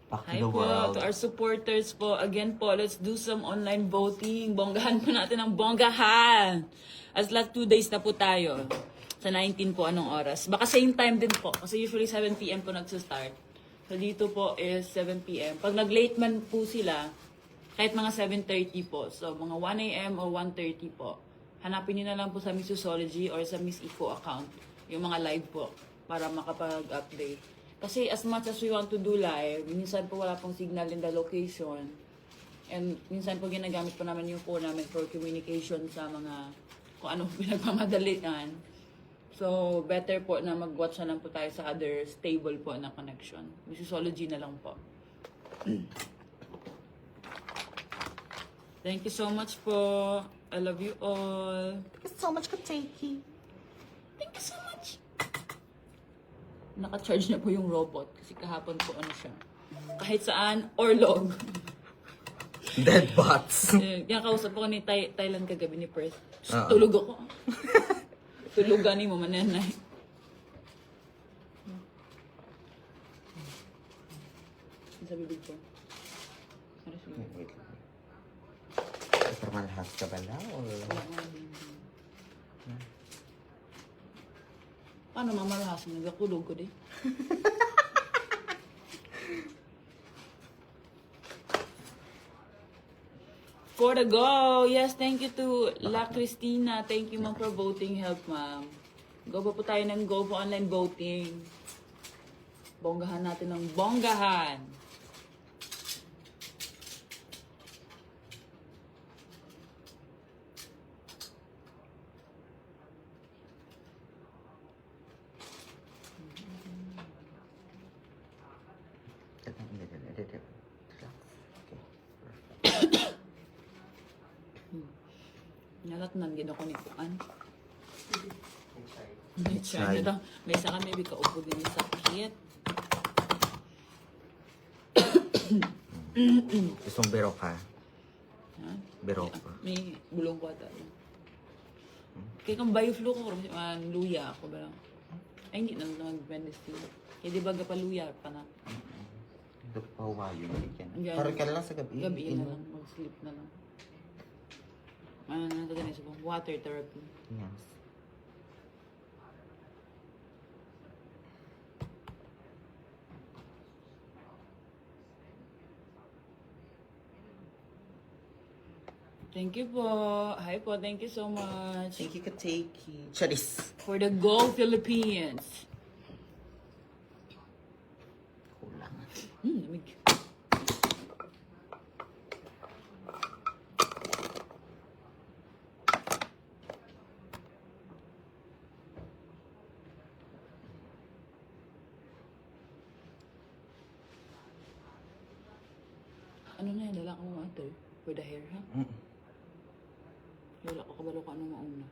Back to Hi the po, world. to our supporters po. Again po, let's do some online voting. Bonggahan po natin ang bonggahan. As last 2 days na po tayo. Sa 19 po, anong oras? Baka same time din po. Kasi usually 7 p.m. po nagsistart. So dito po is 7 p.m. Pag nag-late man po sila, kahit mga 7:30 po. So mga 1 a.m. or 1:30 po. Hanapin niyo na lang po sa Miss Usology or sa Miss Eco account. Yung mga live po. Para makapag-update. Kasi as much as we want to do live, minsan po wala pong signal in the location. And minsan po ginagamit po namin yung phone namin for communication sa mga kung anong pinagmamadalian. So, better po na mag-watch na lang po tayo sa other stable po na connection. Musicology na lang po. Thank you so much po. I love you all. Thank you so much, Kateki. Thank you so much. Naka-charge na po yung robot kasi kahapon po ano siya. Kahit saan, orlog. Dead bots. Yan kausap ko ni Thailand kagabi ni Perth. Tulog ako. Tulugan ni mo mananay. Sa bibig ko. Ano siya? Wait lang. Ito malahas ka ba na? Or... Wala nga bibig. Paano mamalahas mo? Nagkakulog ko di. For the go! Yes, thank you to La Cristina. Thank you, ma'am, for voting help, ma'am. Go po tayo ng Go po online voting. Bonggahan natin ng bonggahan. Nalatnan, gino ko ni Kuan. May try na may saka may kaupo din yung sakit. Isang bero ka. Ha? Bero ka. May bulong ko ata. Kaya kang bio-flu ko, luya ako ba lang. Ay, hindi na mag-Wednesday. Kaya di ba gapaluya pa na? Ito pa wayo. Yan. Parang ka lang sa gabi. Gabi na lang, mag-sleep na lang. Ano na ganun sa water therapy. Yes. Thank you po. Hi po, thank you so much. Thank you, Kateki. Charis. For the Go Philippines. Kulang. Lamig. Ano na yan? Dala ka mo water? For the hair, ha? Wala ko kabalo ko anong mauna.